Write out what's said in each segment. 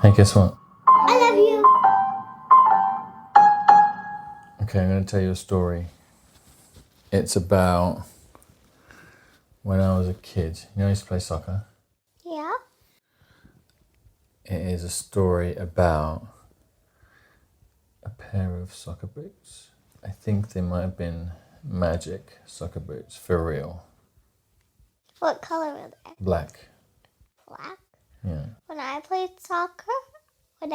Hey, guess what? I love you. Okay, I'm going to tell you a story. It's about when I was a kid. You know, I used to play soccer. Yeah. It is a story about a pair of soccer boots. I think they might have been magic soccer boots, for real. What color were they? Black. Black. Yeah. When I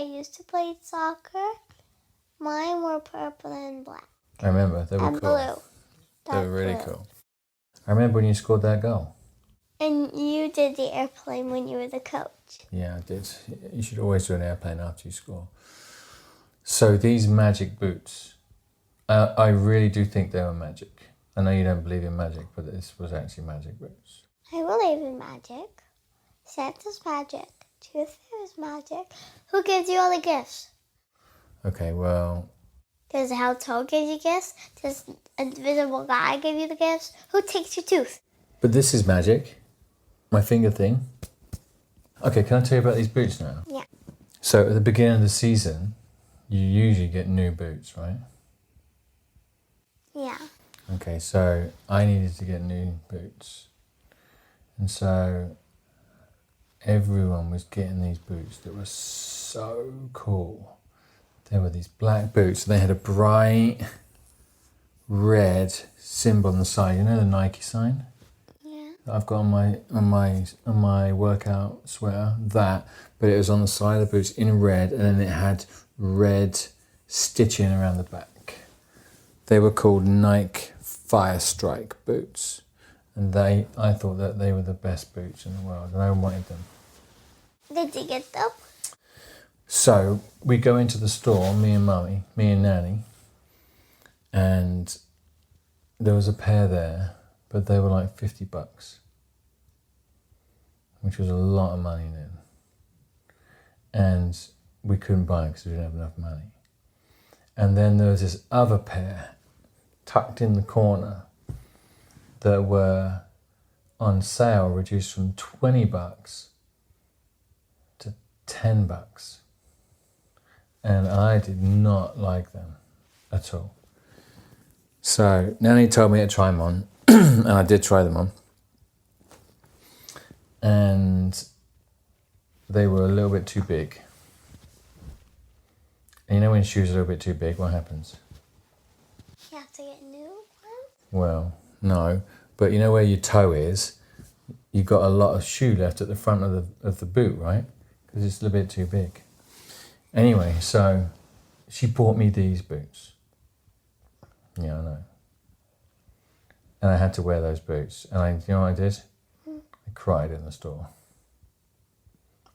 used to play soccer, mine were purple and black. I remember, they were And cool. blue. They were really Blue. cool. I remember when you scored that goal. And you did the airplane when you were the coach. Yeah, I did. You should always do an airplane after you score. So these magic boots, I really do think they were magic. I know you don't believe in magic, but this was actually magic boots. I believe in magic. Santa's magic. Tooth Fairy's magic. Who gives you all the gifts? Okay, well, Does How Toe give you gifts? Does Invisible Guy give you the gifts? Who takes your tooth? but this is magic. My finger thing. Okay, can I tell you about these boots now? Yeah. So at the beginning of the season, you usually get new boots, right? Yeah. Okay, so I needed to get new boots. And so everyone was getting these boots that were so cool. They were these black boots. They had a bright red symbol on the side. You know the Nike sign? Yeah. That I've got on my workout sweater. That, but it was on the side of the boots in red, and then it had red stitching around the back. They were called Nike Firestrike boots, and I thought that they were the best boots in the world, and I wanted them. Did you get them? So we go into the store, me and Nanny, and there was a pair there, but they were like $50, which was a lot of money then. And we couldn't buy it because we didn't have enough money. And then there was this other pair tucked in the corner that were on sale, reduced from $20 to $10. And I did not like them at all. So Nanny told me to try them on, and I did try them on. And they were a little bit too big. And you know when shoes are a little bit too big, what happens? You have to get new ones? Well, no. But you know where your toe is? You've got a lot of shoe left at the front of the boot, right? Because it's a little bit too big. Anyway, so she bought me these boots. Yeah, I know. And I had to wear those boots. And you know what I did? I cried in the store.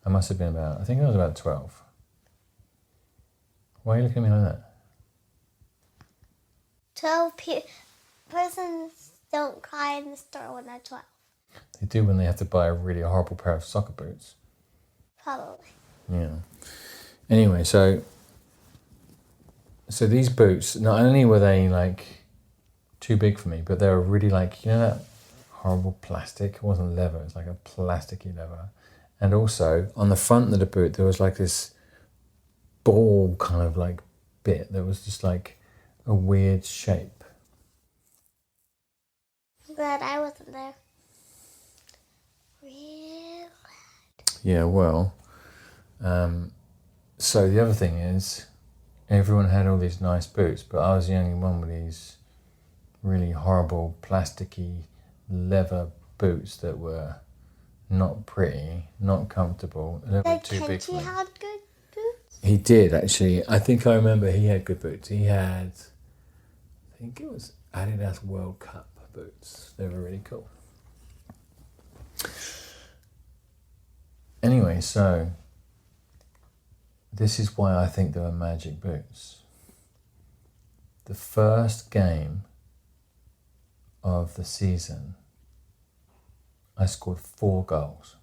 I must have been I think I was about 12. Why are you looking at me like that? 12 persons don't cry in the store when they're 12. They do when they have to buy a really horrible pair of soccer boots. Probably. Yeah. Anyway, so these boots, not only were they like too big for me, but they were really like, you know that horrible plastic? It wasn't leather, it was like a plasticky leather. And also on the front of the boot there was like this ball kind of like bit that was just like a weird shape. I'm glad I wasn't there. Real glad. Yeah, well, so the other thing is, everyone had all these nice boots, but I was the only one with these really horrible plasticky leather boots that were not pretty, not comfortable, a little bit too big for me. Kenji had good boots? He did, actually. I think I remember he had good boots. He had, I think it was Adidas World Cup boots. They were really cool. Anyway, so this is why I think they were magic boots. The first game of the season, I scored 4 goals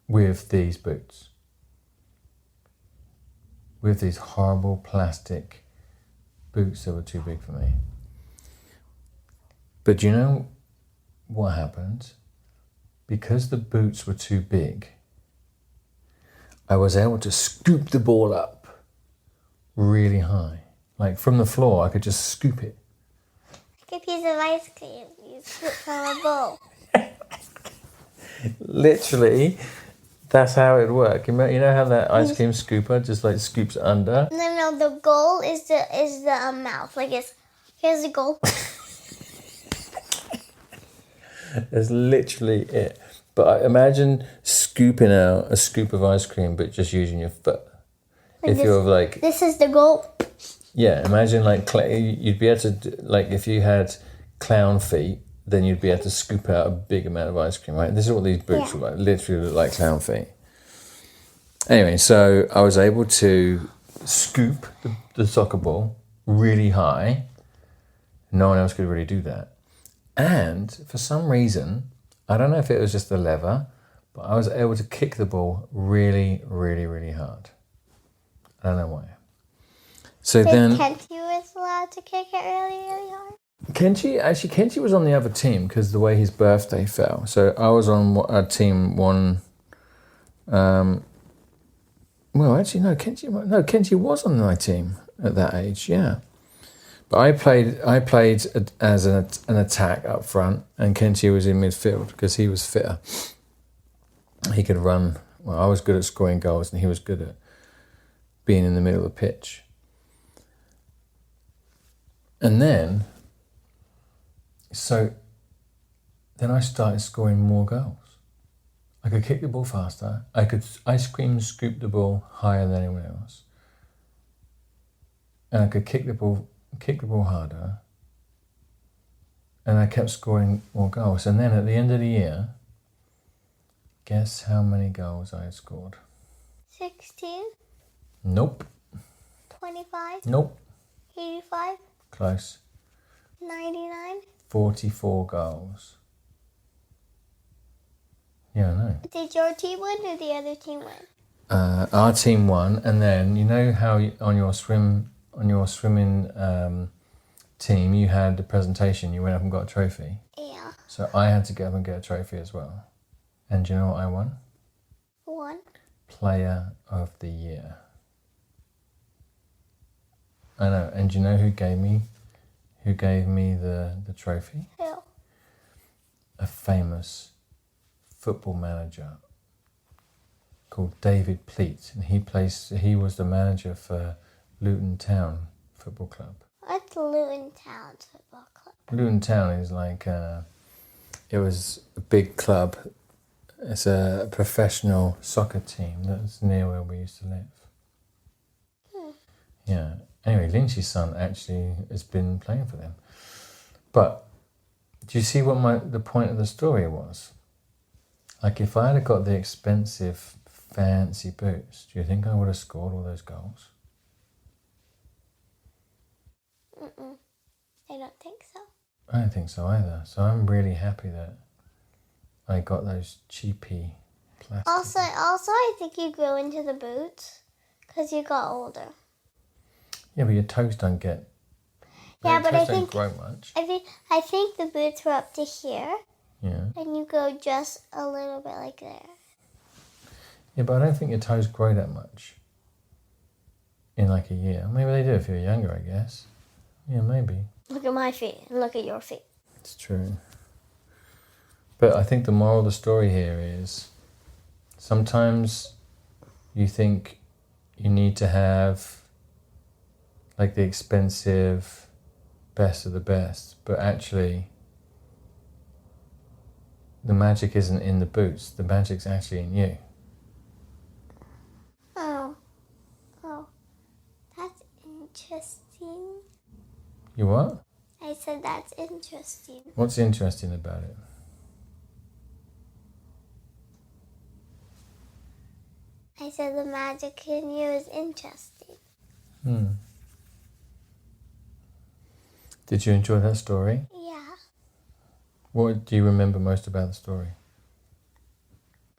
with these boots. With these horrible plastic boots that were too big for me. But you know what happened? Because the boots were too big, I was able to scoop the ball up really high. Like from the floor, I could just scoop it. Like a piece of ice cream you scoop from a bowl. Literally, that's how it worked. You know how that ice cream scooper just like scoops under? No, the goal is the mouth. Like here's the goal. That's literally it. But imagine scooping out a scoop of ice cream, but just using your foot. If you're like... This is the goal. Yeah, imagine like you'd be able to, like if you had clown feet, then you'd be able to scoop out a big amount of ice cream, right? This is what these boots look like, literally look like clown feet. Anyway, so I was able to scoop the soccer ball really high. No one else could really do that. And for some reason, I don't know if it was just the lever, but I was able to kick the ball really, really, really hard. I don't know why. So then Kenty was allowed to kick it really, really hard. Kenty was on the other team because the way his birthday fell. So I was on team one. Well, actually, no. Kenty was on my team at that age. Yeah, but I played as an attack up front, and Kenty was in midfield because he was fitter. He could run. Well, I was good at scoring goals, and he was good at being in the middle of the pitch. And then I started scoring more goals. I could kick the ball faster. I could ice cream scoop the ball higher than anyone else. And I could kick the ball harder. And I kept scoring more goals. And then at the end of the year, guess how many goals I had scored? 16? Nope. 25? Nope. 85? Close. 99? 44 goals. Yeah, I know. Did your team win or the other team win? Our team won, and then you know how on your swimming team you had the presentation. You went up and got a trophy. Yeah. So I had to get up and get a trophy as well. And do you know what I won? One. Player of the Year. I know. And do you know who gave me the trophy? Who? A famous football manager called David Pleat, and he was the manager for Luton Town Football Club. What's Luton Town Football Club? Luton Town is like it was a big club. It's a professional soccer team that's near where we used to live. Yeah. Anyway, Lynch's son actually has been playing for them. But do you see what the point of the story was? Like if I had got the expensive, fancy boots, do you think I would have scored all those goals? Mm-mm. I don't think so. I don't think so either. So I'm really happy that I got those cheapy plastic. Also, I think you grew into the boots because you got older. Yeah, but your toes don't get. Yeah, but I don't think grow much. I think the boots were up to here. Yeah. And you go just a little bit like there. Yeah, but I don't think your toes grow that much in like a year. Maybe they do if you're younger, I guess. Yeah, maybe. Look at my feet and look at your feet. It's true. But I think the moral of the story here is sometimes you think you need to have like the expensive best of the best, but actually the magic isn't in the boots, the magic's actually in you. Oh, that's interesting. You what? I said that's interesting. What's interesting about it? I said the magic in you is interesting. Did you enjoy that story? Yeah. What do you remember most about the story?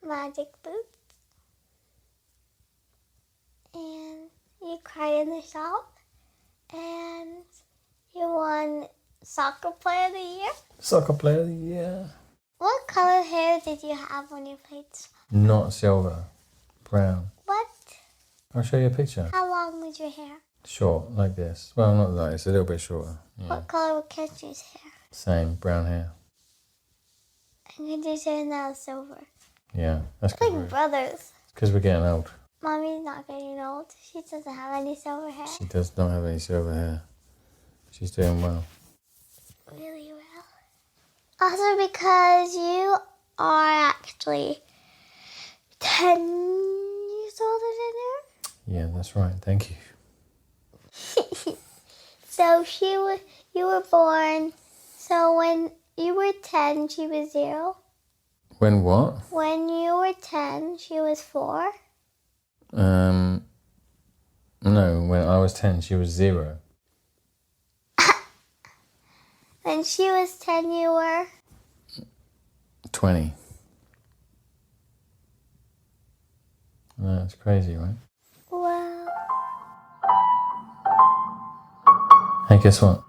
Magic boots. And you cried in the shop. And you won Soccer Player of the Year. Soccer Player of the Year. What color hair did you have when you played soccer? Not silver. Brown. What I'll show you a picture. How long was your hair? Short, like this. Well, not like this, a little bit shorter. Yeah. What color was Ketchy's hair? Same, brown hair. And Ketchy's hair now is silver. Yeah, that's Like brothers. because we're getting old. Mommy's not getting old. She doesn't have any silver hair. She does not have any silver hair. She's doing well. Really well. Also because you are actually 10 years older than her. Yeah, that's right. Thank you. So you were born. So when you were 10, she was 0. When what? When you were 10, she was 4. No, when I was 10, she was 0. When she was 10, you were 20. That's crazy, right? well. Hey, guess what?